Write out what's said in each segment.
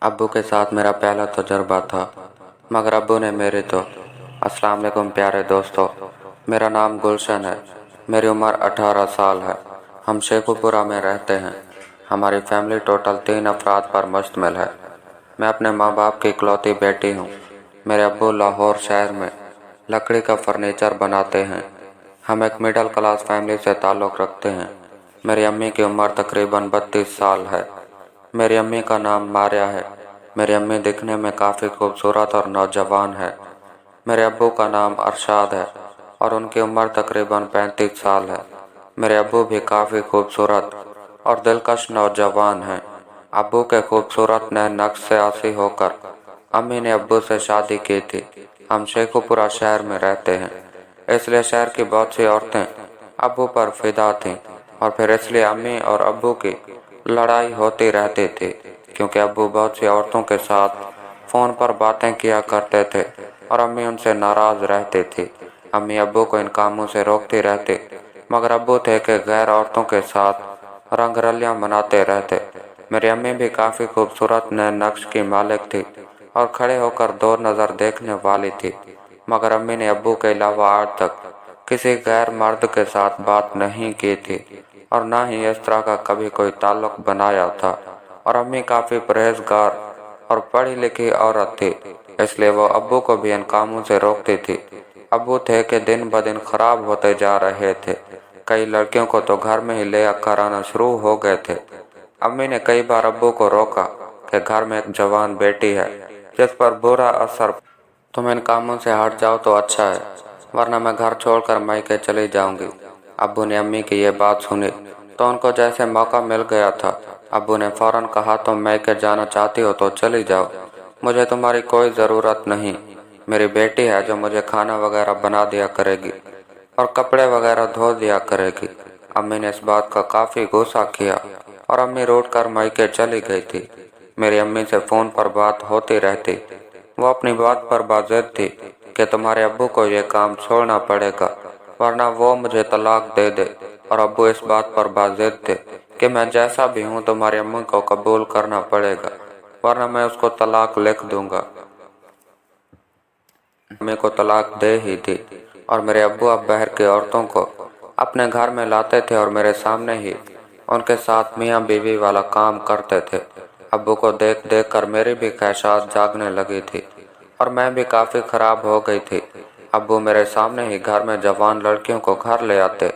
अब्बू के साथ मेरा पहला तजुर्बा था, मगर अब्बू ने मेरे तो अस्सलाम वालेकुम प्यारे दोस्तों, मेरा नाम गुलशन है। मेरी उम्र 18 साल है। हम शेखुपुरा में रहते हैं। हमारी फैमिली टोटल 3 अफराद पर मुश्तमिल है। मैं अपने माँ बाप की इकलौती बेटी हूँ। मेरे अब्बू लाहौर शहर में लकड़ी का फर्नीचर बनाते हैं। हम एक मिडिल क्लास फैमिली से ताल्लुक़ रखते हैं। मेरी अम्मी की उम्र तकरीबन 32 साल है। मेरी अम्मी का नाम मारिया है। मेरी अम्मी दिखने में काफ़ी खूबसूरत और नौजवान है। मेरे अब्बू का अरशाद अरशाद है और उनकी उम्र तकरीबन 35 साल है। मेरे अब्बू भी काफ़ी खूबसूरत और दिलकश नौजवान हैं। अब्बू के खूबसूरत नए नक्श से आसी होकर अम्मी ने अब्बू से शादी की थी। हम शेखुपुरा शहर में रहते हैं, इसलिए शहर की बहुत सी औरतें अब्बू पर फिदा थीं और फिर इसलिए अम्मी और अब्बू की लड़ाई होती रहती थी, क्योंकि अब्बू बहुत सी औरतों के साथ फ़ोन पर बातें किया करते थे और अम्मी उनसे नाराज़ रहती थी। अम्मी अब्बू को इन कामों से रोकती रहती, मगर अब्बू थे कि गैर औरतों के साथ रंगरलियां मनाते रहते। मेरी अम्मी भी काफ़ी खूबसूरत नए नक्श की मालिक थी और खड़े होकर दो नज़र देखने वाली थी, मगर अम्मी ने अब्बू के अलावा आज तक किसी गैर मर्द के साथ बात नहीं की थी और ना ही इस तरह का कभी कोई ताल्लुक़ बनाया था। और अम्मी काफ़ी परहेजगार और पढ़ी लिखी औरत थी, इसलिए वो अब्बू को भी इन कामों से रोकती थी। अब्बू थे कि दिन ब दिन खराब होते जा रहे थे। कई लड़कियों को तो घर में ही ले कर आना शुरू हो गए थे। अम्मी ने कई बार अब्बू को रोका कि घर में एक जवान बेटी है जिस पर बुरा असर, तुम इन कामों से हट जाओ तो अच्छा है, वरना मैं घर छोड़कर मायके चली जाऊंगी। अब्बू ने अम्मी की ये बात सुनी तो उनको जैसे मौका मिल गया था। अब्बू ने फौरन कहा, तुम मायके जाना चाहती हो तो चली जाओ, मुझे तुम्हारी कोई ज़रूरत नहीं। मेरी बेटी है जो मुझे खाना वगैरह बना दिया करेगी और कपड़े वगैरह धो दिया करेगी। अम्मी ने इस बात का काफ़ी गुस्सा किया और अम्मी रूठ कर मायके चली गई थी। मेरी अम्मी से फ़ोन पर बात होती रहती। वो अपनी बात पर बाज़िद थी कि तुम्हारे अब्बू को ये काम छोड़ना पड़ेगा, वरना वो मुझे तलाक दे दे। और अब्बू इस बात पर बाज़िद थे कि मैं जैसा भी हूँ तुम्हारी अम्मी को कबूल करना पड़ेगा, वरना मैं उसको तलाक लिख दूंगा। अम्मी को तलाक दे ही दी और मेरे अब्बू अब बहर की औरतों को अपने घर में लाते थे और मेरे सामने ही उनके साथ मियाँ बीवी वाला काम करते थे। अब्बू को देख देख कर मेरी भी ख्वाहिशात जागने लगी थी और मैं भी काफ़ी ख़राब हो गई थी। अब्बू मेरे सामने ही घर में जवान लड़कियों को घर ले आते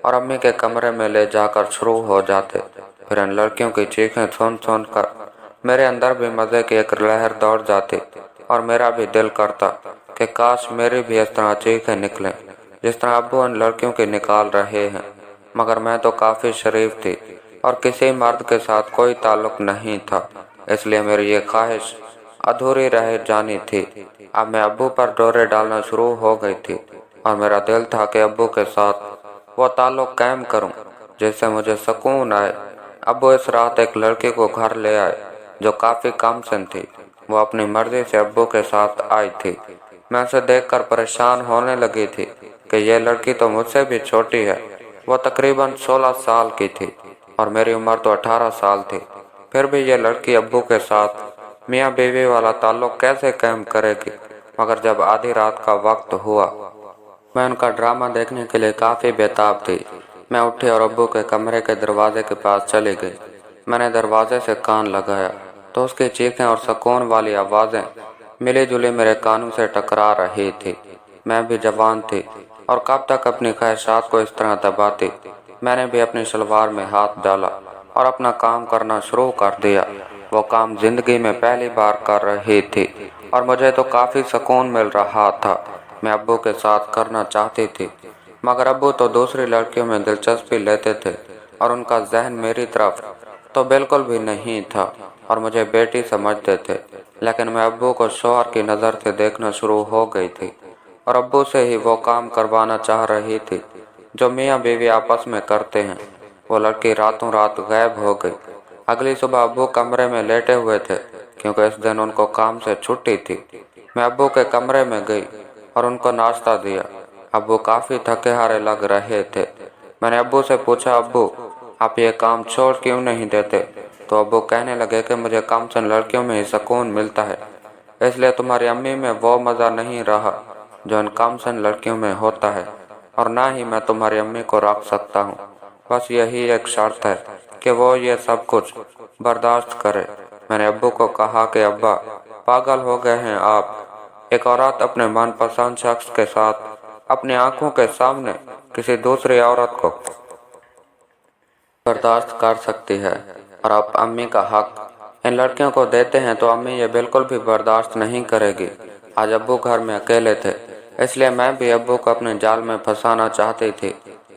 और अम्मी के कमरे में ले जाकर शुरू हो जाते। फिर इन लड़कियों की चीखें सुन सुन कर मेरे अंदर भी मज़े की एक लहर दौड़ जाती और मेरा भी दिल करता कि काश मेरी भी इस तरह चीखें निकलें जिस तरह अब्बू इन लड़कियों की निकाल रहे हैं। मगर मैं तो काफ़ी शरीफ थी और किसी मर्द के साथ कोई ताल्लुक़ नहीं था, इसलिए मेरी ये ख्वाहिश अधूरी रह जानी थी। अब मैं अब्बू पर डोरे डालना शुरू हो गई थी और मेरा दिल था कि अब्बू के साथ वो ताल्लुक़ कायम करूं जिससे मुझे सुकून आए। अब्बू इस रात एक लड़की को घर ले आए जो काफ़ी कमसिन थी। वो अपनी मर्जी से अब्बू के साथ आई थी। मैं उसे देखकर परेशान होने लगी थी कि यह लड़की तो मुझसे भी छोटी है। वो तकरीबन 16 साल की थी और मेरी उम्र तो 18 साल थी। फिर भी यह लड़की अब्बू के साथ मियाँ बीवी वाला ताल्लुक़ कैसे कायम करेगी। मगर जब आधी रात का वक्त हुआ, मैं उनका ड्रामा देखने के लिए काफ़ी बेताब थी। मैं उठी और अब्बू के कमरे के दरवाजे के पास चली गई। मैंने दरवाजे से कान लगाया तो उसकी चीखें और सुकून वाली आवाज़ें मिली जुली मेरे कानों से टकरा रही थी। मैं भी जवान थी और कब तक अपनी ख्वाहिशात को इस तरह दबाती। मैंने भी अपनी शलवार में हाथ डाला और अपना काम करना शुरू कर दिया। वो काम जिंदगी में पहली बार कर रही थी और मुझे तो काफ़ी सुकून मिल रहा था। मैं अब्बू के साथ करना चाहती थी, मगर अब्बू तो दूसरी लड़कियों में दिलचस्पी लेते थे और उनका जहन मेरी तरफ तो बिल्कुल भी नहीं था और मुझे बेटी समझते थे। लेकिन मैं अब्बू को शौहर की नज़र से देखना शुरू हो गई थी और अब्बू से ही वो काम करवाना चाह रही थी जो मियाँ बीवी आपस में करते हैं। वो लड़की रातों रात गायब हो गई। अगली सुबह अब्बू कमरे में लेटे हुए थे क्योंकि इस दिन उनको काम से छुट्टी थी। मैं अब्बू के कमरे में गई और उनको नाश्ता दिया। अब्बू काफ़ी थके हारे लग रहे थे। मैंने अब्बू से पूछा, अब्बू आप ये काम छोड़ क्यों नहीं देते, तो अब्बू कहने लगे कि मुझे कमसिन लड़कियों में ही सुकून मिलता है, इसलिए तुम्हारी अम्मी में वो मज़ा नहीं रहा जो इन कमसिन लड़कियों में होता है, और ना ही मैं तुम्हारी अम्मी को रख सकता हूँ। बस यही एक शर्त है कि वो ये सब कुछ बर्दाश्त करे। मैंने अब्बू को कहा कि अब्बा, पागल हो गए हैं आप। एक औरत अपने मनपसंद शख्स के साथ अपनी आंखों के सामने किसी दूसरी औरत को बर्दाश्त कर सकती है, और आप अम्मी का हक इन लड़कियों को देते हैं तो अम्मी ये बिल्कुल भी बर्दाश्त नहीं करेगी। आज अब्बू घर में अकेले थे, इसलिए मैं भी अब्बू को अपने जाल में फंसाना चाहती थी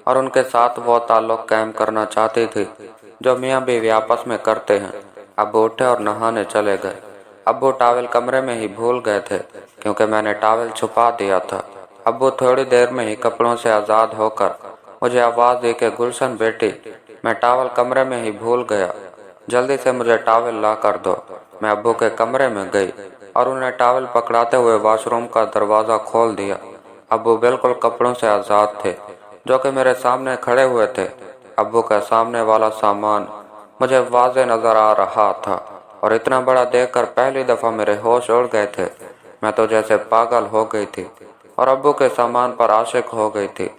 और उनके साथ वो ताल्लुक कायम करना चाहती थी जो मियाँ बीवी आपस में करते हैं। अब्बू उठे और नहाने चले गए। अब्बू टॉवल कमरे में ही भूल गए थे क्योंकि मैंने टॉवल छुपा दिया था। अब्बू थोड़ी देर में ही कपड़ों से आज़ाद होकर मुझे आवाज़ दी कि गुलशन बेटी, मैं टॉवल कमरे में ही भूल गया, जल्दी से मुझे टॉवल ला कर दो। मैं अब्बू के कमरे में गई और उन्हें टॉवल पकड़ाते हुए वॉशरूम का दरवाज़ा खोल दिया। अब्बू बिल्कुल कपड़ों से आज़ाद थे जो कि मेरे सामने खड़े हुए थे। अब्बू का सामने वाला सामान मुझे वाज़े नज़र आ रहा था और इतना बड़ा देखकर पहली दफ़ा मेरे होश उड़ गए थे। मैं तो जैसे पागल हो गई थी और अब्बू के सामान पर आशिक हो गई थी।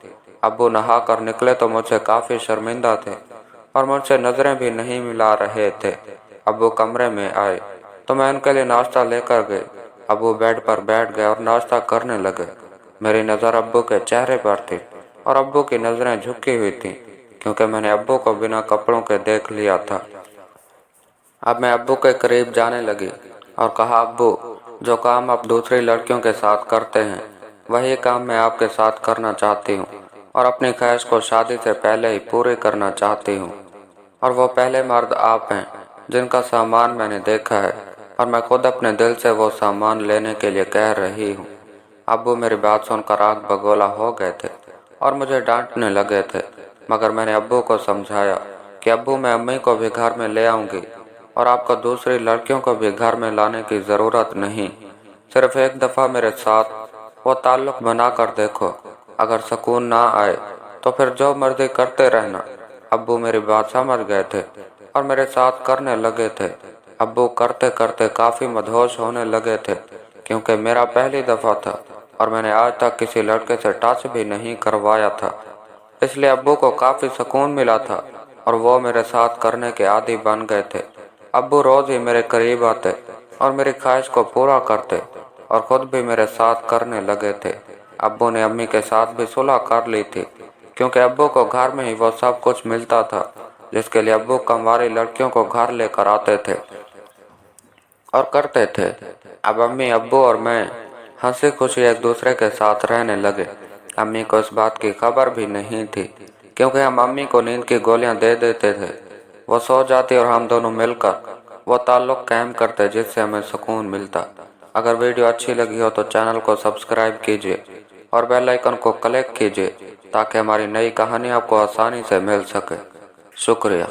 अब्बू नहा कर निकले तो मुझसे काफ़ी शर्मिंदा थे और मुझसे नज़रें भी नहीं मिला रहे थे। अब्बू कमरे में आए तो मैं उनके लिए नाश्ता लेकर गई। अब्बू बेड पर बैठ गए और नाश्ता करने लगे। मेरी नज़र अब्बू के चेहरे पर थी और अब्बू की नज़रें झुकी हुई थीं क्योंकि मैंने अब्बू को बिना कपड़ों के देख लिया था। अब मैं अब्बू के करीब जाने लगी और कहा, अब्बू, जो काम आप दूसरी लड़कियों के साथ करते हैं वही काम मैं आपके साथ करना चाहती हूँ और अपनी ख्वाहिश को शादी से पहले ही पूरी करना चाहती हूँ। और वो पहले मर्द आप हैं जिनका सामान मैंने देखा है और मैं खुद अपने दिल से वो सामान लेने के लिए कह रही हूँ। अब्बू मेरी बात सुनकर आग बगोला हो गए थे और मुझे डांटने लगे थे, मगर मैंने अब्बू को समझाया कि अब्बू, मैं अम्मी को भी घर में ले आऊँगी और आपको दूसरी लड़कियों को भी घर में लाने की ज़रूरत नहीं। सिर्फ एक दफ़ा मेरे साथ वो ताल्लुक़ बना कर देखो, अगर सुकून ना आए तो फिर जो मर्जी करते रहना। अब्बू मेरी बात समझ गए थे और मेरे साथ करने लगे थे। अब्बू करते करते काफ़ी मदहोश होने लगे थे क्योंकि मेरा पहली दफ़ा था और मैंने आज तक किसी लड़के से टच भी नहीं करवाया था, इसलिए अब्बू को काफ़ी सुकून मिला था और वो मेरे साथ करने के आदी बन गए थे। अब्बू रोज़ ही मेरे करीब आते और मेरी ख्वाहिश को पूरा करते और ख़ुद भी मेरे साथ करने लगे थे। अब्बू ने अम्मी के साथ भी सुलह कर ली थी क्योंकि अब्बू को घर में ही वो सब कुछ मिलता था जिसके लिए अब्बू कंवारी लड़कियों को घर लेकर आते थे और करते थे। अब अम्मी, अब्बू और मैं हंसी खुशी एक दूसरे के साथ रहने लगे। अम्मी को इस बात की खबर भी नहीं थी क्योंकि हम अम्मी को नींद की गोलियां दे देते थे। वो सो जाती और हम दोनों मिलकर वो ताल्लुक़ कायम करते जिससे हमें सुकून मिलता। अगर वीडियो अच्छी लगी हो तो चैनल को सब्सक्राइब कीजिए और बेल आइकन को क्लिक कीजिए ताकि हमारी नई कहानी आपको आसानी से मिल सके। शुक्रिया।